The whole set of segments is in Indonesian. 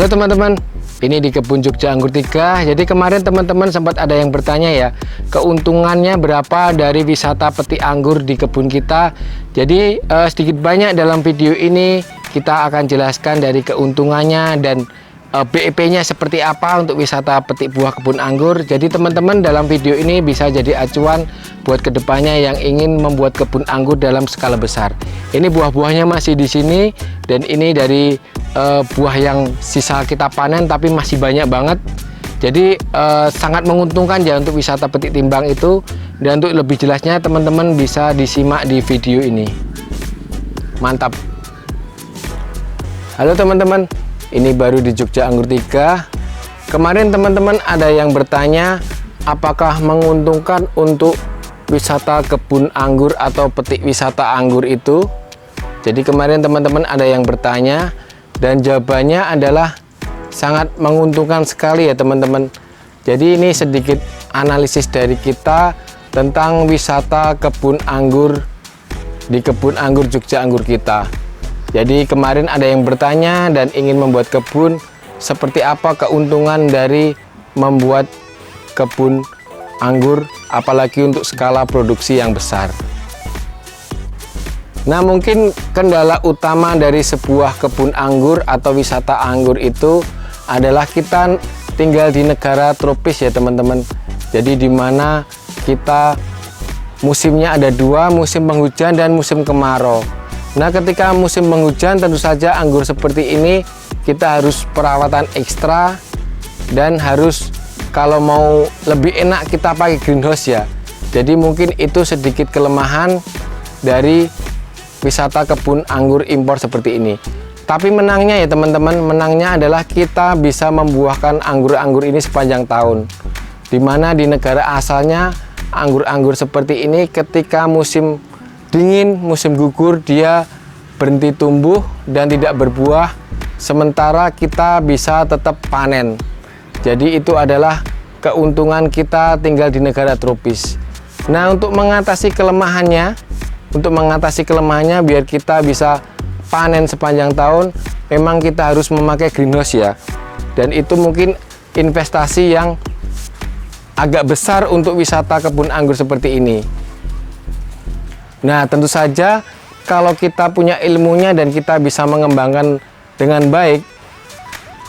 Halo teman-teman, ini di kebun Jogja Anggur 3. Jadi kemarin teman-teman sempat ada yang bertanya ya, keuntungannya berapa dari wisata petik anggur di kebun kita. Jadi sedikit banyak dalam video ini kita akan jelaskan dari keuntungannya dan BEP-nya seperti apa untuk wisata petik buah kebun anggur. Jadi teman-teman dalam video ini bisa jadi acuan buat kedepannya yang ingin membuat kebun anggur dalam skala besar. Ini buah-buahnya masih di sini dan ini dari buah yang sisa kita panen tapi masih banyak banget. Jadi sangat menguntungkan ya untuk wisata petik timbang itu. Dan untuk lebih jelasnya teman-teman bisa disimak di video ini. Mantap. Halo teman-teman, ini baru di Jogja Anggur 3. Kemarin teman-teman ada yang bertanya apakah menguntungkan untuk wisata kebun anggur atau petik wisata anggur itu. Jadi kemarin teman-teman ada yang bertanya dan jawabannya adalah sangat menguntungkan sekali ya teman-teman. Jadi ini sedikit analisis dari kita tentang wisata kebun anggur di kebun anggur Jogja Anggur kita. Jadi kemarin ada yang bertanya dan ingin membuat kebun, seperti apa keuntungan dari membuat kebun anggur, apalagi untuk skala produksi yang besar. Nah, mungkin kendala utama dari sebuah kebun anggur atau wisata anggur itu adalah kita tinggal di negara tropis ya teman-teman. Jadi di mana kita musimnya ada dua, musim penghujan dan musim kemarau. Nah, ketika musim penghujan tentu saja anggur seperti ini kita harus perawatan ekstra dan harus kalau mau lebih enak kita pakai greenhouse ya. Jadi mungkin itu sedikit kelemahan dari wisata kebun anggur impor seperti ini. Tapi menangnya ya teman-teman, menangnya adalah kita bisa membuahkan anggur-anggur ini sepanjang tahun. Dimana di negara asalnya anggur-anggur seperti ini ketika musim dingin, musim gugur dia berhenti tumbuh dan tidak berbuah, sementara kita bisa tetap panen. Jadi itu adalah keuntungan kita tinggal di negara tropis. Nah, untuk mengatasi kelemahannya biar kita bisa panen sepanjang tahun, memang kita harus memakai greenhouse ya. Dan itu mungkin investasi yang agak besar untuk wisata kebun anggur seperti ini. Nah, tentu saja kalau kita punya ilmunya dan kita bisa mengembangkan dengan baik,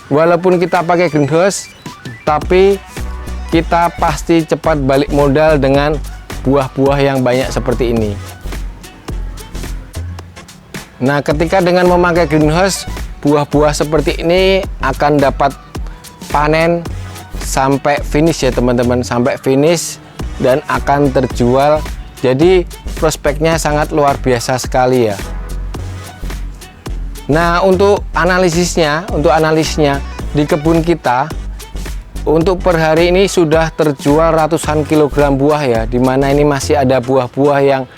walaupun kita pakai greenhouse, tapi kita pasti cepat balik modal dengan buah-buah yang banyak seperti ini. Nah, ketika dengan memakai greenhouse, buah-buah seperti ini akan dapat panen sampai finish ya teman-teman, sampai finish dan akan terjual. Jadi prospeknya sangat luar biasa sekali ya. Nah, untuk analisisnya di kebun kita untuk per hari ini sudah terjual ratusan kilogram buah ya, dimana ini masih ada buah-buah yang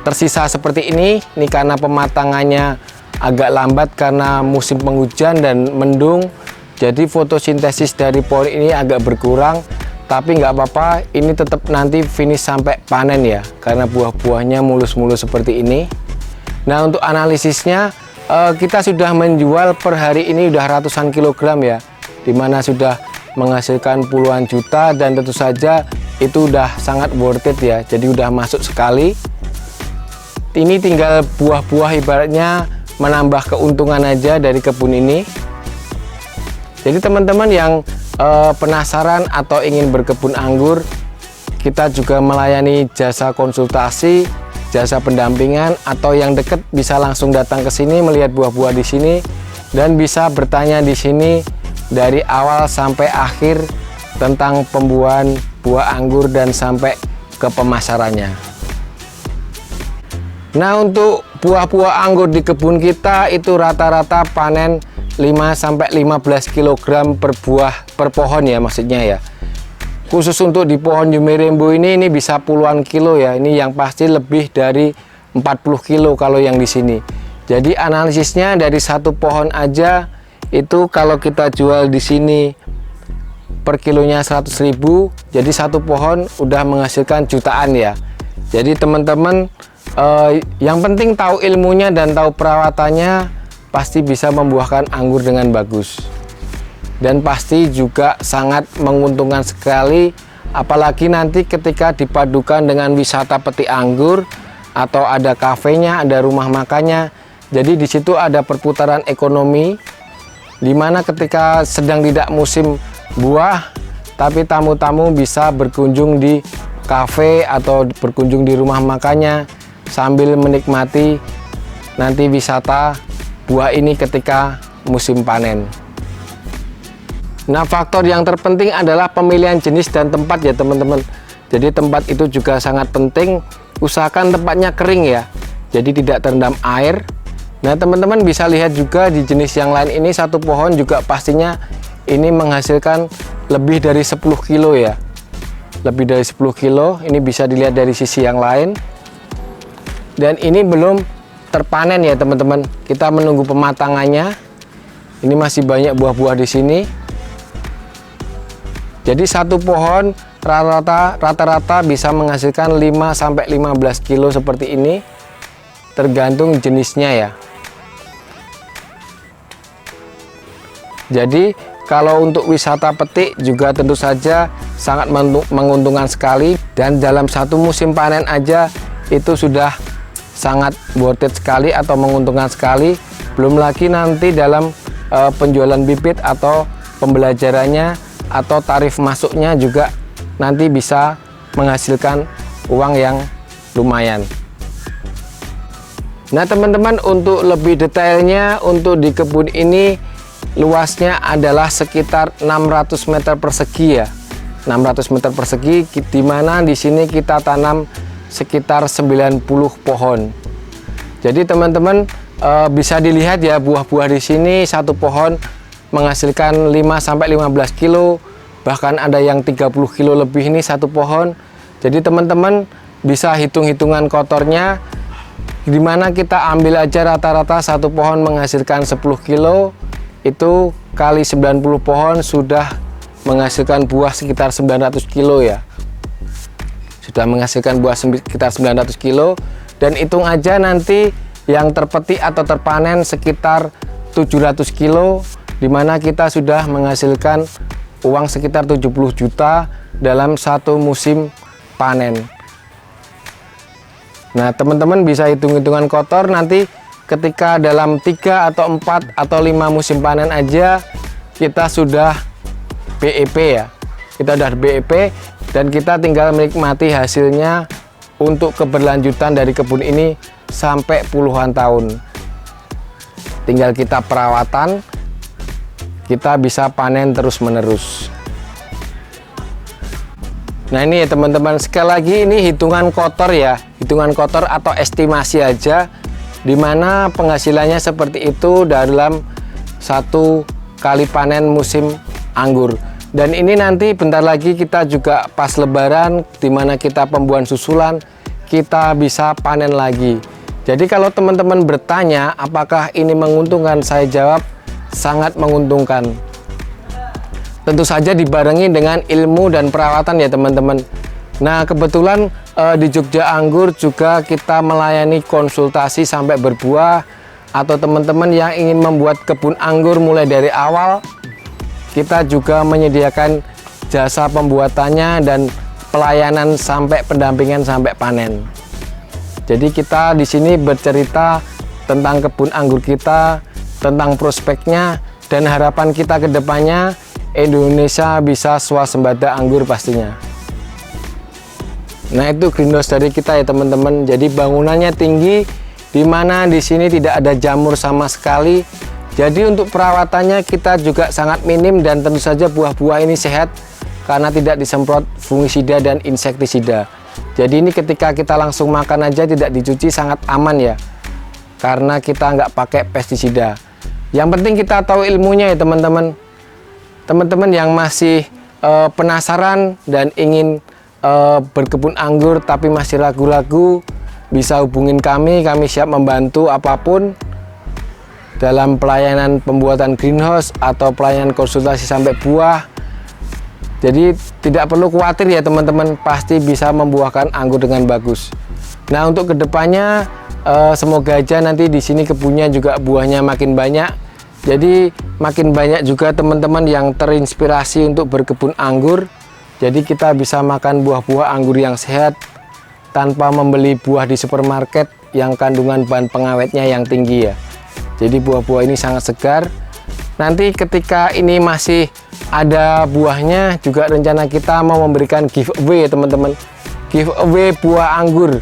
tersisa seperti ini. Ini karena pematangannya agak lambat karena musim penghujan dan mendung, jadi fotosintesis dari pohon ini agak berkurang. Tapi nggak apa-apa, ini tetap nanti finish sampai panen ya, karena buah-buahnya mulus-mulus seperti ini. Nah, untuk analisisnya kita sudah menjual per hari ini udah ratusan kilogram ya, dimana sudah menghasilkan puluhan juta dan tentu saja itu udah sangat worth it ya. Jadi udah masuk sekali. Ini tinggal buah-buah ibaratnya menambah keuntungan aja dari kebun ini. Jadi teman-teman yang penasaran atau ingin berkebun anggur, kita juga melayani jasa konsultasi, jasa pendampingan, atau yang dekat bisa langsung datang ke sini melihat buah-buah di sini dan bisa bertanya di sini dari awal sampai akhir tentang pembuahan buah anggur dan sampai ke pemasarannya. Nah, untuk buah-buah anggur di kebun kita itu rata-rata panen 5-15 kg per pohon ya, maksudnya ya. Khusus untuk di pohon Jumerembo ini bisa puluhan kilo ya. Ini yang pasti lebih dari 40 kilo kalau yang di sini. Jadi analisisnya dari satu pohon aja itu kalau kita jual di sini per kilonya 100.000, jadi satu pohon udah menghasilkan jutaan ya. Jadi teman-teman yang penting tahu ilmunya dan tahu perawatannya, pasti bisa membuahkan anggur dengan bagus. dan pasti juga sangat menguntungkan sekali, apalagi nanti ketika dipadukan dengan wisata petik anggur atau ada kafenya, ada rumah makannya. Jadi di situ ada perputaran ekonomi, dimana ketika sedang tidak musim buah, tapi tamu-tamu bisa berkunjung di kafe atau berkunjung di rumah makannya sambil menikmati nanti wisata buah ini ketika musim panen. Nah, faktor yang terpenting adalah pemilihan jenis dan tempat ya teman-teman. Jadi tempat itu juga sangat penting. Usahakan tempatnya kering ya, jadi tidak terendam air. Nah, teman-teman bisa lihat juga di jenis yang lain ini, satu pohon juga pastinya ini menghasilkan lebih dari 10 kilo ya. Lebih dari 10 kilo, ini bisa dilihat dari sisi yang lain. Dan ini belum terpanen ya teman-teman. Kita menunggu pematangannya. Ini masih banyak buah-buah di sini. Jadi satu pohon rata-rata bisa menghasilkan 5-15 kilo seperti ini, tergantung jenisnya ya. Jadi kalau untuk wisata petik juga tentu saja sangat menguntungkan sekali, dan dalam satu musim panen aja itu sudah sangat worth it sekali atau menguntungkan sekali. Belum lagi nanti dalam penjualan bibit atau pembelajarannya atau tarif masuknya juga nanti bisa menghasilkan uang yang lumayan. Nah teman-teman, untuk lebih detailnya untuk di kebun ini luasnya adalah sekitar 600 meter persegi ya. 600 meter persegi, di mana di sini kita tanam sekitar 90 pohon. Jadi teman-teman bisa dilihat ya, buah-buah di sini satu pohon menghasilkan 5-15 kilo, bahkan ada yang 30 kilo lebih ini satu pohon. Jadi teman-teman bisa hitung-hitungan kotornya, dimana kita ambil aja rata-rata satu pohon menghasilkan 10 kilo, itu kali 90 pohon sudah menghasilkan buah sekitar 900 kilo ya. Sudah menghasilkan buah sekitar 900 kilo, dan hitung aja nanti yang terpetik atau terpanen sekitar 700 kilo, dimana kita sudah menghasilkan uang sekitar 70 juta dalam satu musim panen. Nah teman-teman bisa hitung-hitungan kotor nanti ketika dalam 3 atau 4 atau 5 musim panen aja kita sudah BEP ya. Kita sudah BEP dan kita tinggal menikmati hasilnya untuk keberlanjutan dari kebun ini sampai puluhan tahun. Tinggal kita perawatan, kita bisa panen terus-menerus. Nah ini ya teman-teman, sekali lagi ini hitungan kotor ya, hitungan kotor atau estimasi aja, dimana penghasilannya seperti itu dalam satu kali panen musim anggur. Dan ini nanti bentar lagi kita juga pas lebaran, dimana kita pembuahan susulan, kita bisa panen lagi. Jadi kalau teman-teman bertanya apakah ini menguntungkan, saya jawab sangat menguntungkan. Tentu saja dibarengi dengan ilmu dan perawatan ya teman-teman. Nah kebetulan di Jogja Anggur juga kita melayani konsultasi sampai berbuah, atau teman-teman yang ingin membuat kebun anggur mulai dari awal, kita juga menyediakan jasa pembuatannya dan pelayanan sampai pendampingan sampai panen. Jadi kita di sini bercerita tentang kebun anggur kita, tentang prospeknya, dan harapan kita ke depannya Indonesia bisa swasembada anggur pastinya. Nah itu greenhouse dari kita ya teman-teman. Jadi bangunannya tinggi, di mana di sini tidak ada jamur sama sekali. Jadi untuk perawatannya kita juga sangat minim, dan tentu saja buah-buah ini sehat karena tidak disemprot fungisida dan insektisida. Jadi ini ketika kita langsung makan aja tidak dicuci sangat aman ya, karena kita nggak pakai pestisida. Yang penting kita tahu ilmunya ya teman-teman. Teman-teman yang masih penasaran dan ingin berkebun anggur tapi masih ragu-ragu, bisa hubungin kami siap membantu apapun dalam pelayanan pembuatan greenhouse atau pelayanan konsultasi sampai buah. Jadi tidak perlu khawatir ya teman-teman, pasti bisa membuahkan anggur dengan bagus. Nah untuk kedepannya semoga aja nanti di sini kebunnya juga buahnya makin banyak, Jadi makin banyak juga teman-teman yang terinspirasi untuk berkebun anggur. Jadi kita bisa makan buah-buah anggur yang sehat tanpa membeli buah di supermarket yang kandungan bahan pengawetnya yang tinggi ya. Jadi buah-buah ini sangat segar. Nanti ketika ini masih ada buahnya, juga rencana kita mau memberikan giveaway teman-teman. Giveaway buah anggur.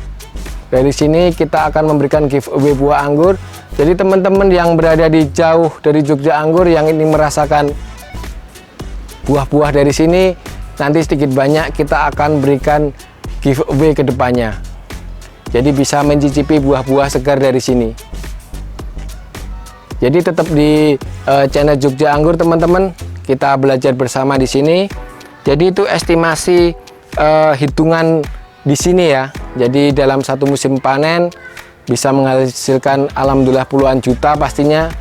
Dari sini kita akan memberikan giveaway buah anggur. Jadi teman-teman yang berada di jauh dari Jogja Anggur yang ingin merasakan buah-buah dari sini, nanti sedikit banyak kita akan berikan giveaway ke depannya. Jadi bisa mencicipi buah-buah segar dari sini. Jadi tetap di channel Jogja Anggur teman-teman, kita belajar bersama di sini. Jadi itu estimasi hitungan di sini ya. Jadi dalam satu musim panen bisa menghasilkan alhamdulillah puluhan juta pastinya.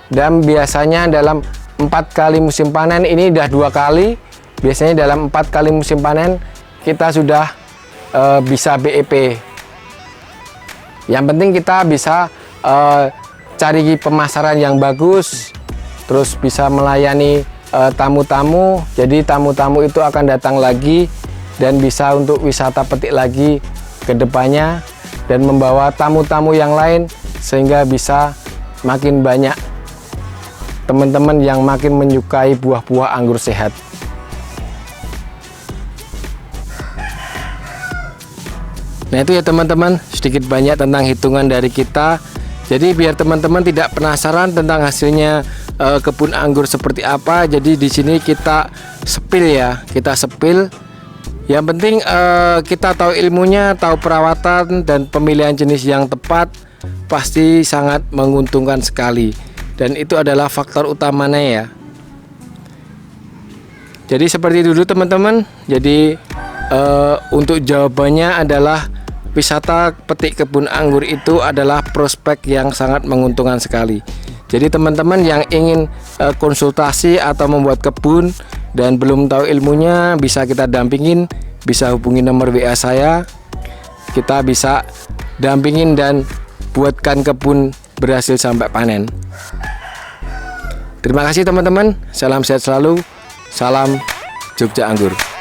Dan biasanya dalam 4 kali musim panen, ini udah 2 kali. Biasanya dalam 4 kali musim panen kita sudah bisa BEP. Yang penting kita bisa cari pemasaran yang bagus, terus bisa melayani tamu-tamu. Jadi tamu-tamu itu akan datang lagi dan bisa untuk wisata petik lagi ke depannya, dan membawa tamu-tamu yang lain sehingga bisa makin banyak teman-teman yang makin menyukai buah-buah anggur sehat. Nah itu ya teman-teman, sedikit banyak tentang hitungan dari kita. Jadi biar teman-teman tidak penasaran tentang hasilnya kebun anggur seperti apa, jadi di sini kita sepil ya, kita sepil. Yang penting kita tahu ilmunya, tahu perawatan dan pemilihan jenis yang tepat, pasti sangat menguntungkan sekali. Dan itu adalah faktor utamanya ya. Jadi seperti itu dulu teman-teman. Jadi untuk jawabannya adalah wisata petik kebun anggur itu adalah prospek yang sangat menguntungkan sekali. Jadi teman-teman yang ingin konsultasi atau membuat kebun dan belum tahu ilmunya, bisa kita dampingin, bisa hubungi nomor WA saya. Kita bisa dampingin dan buatkan kebun berhasil sampai panen. Terima kasih teman-teman, salam sehat selalu, salam Jogja Anggur.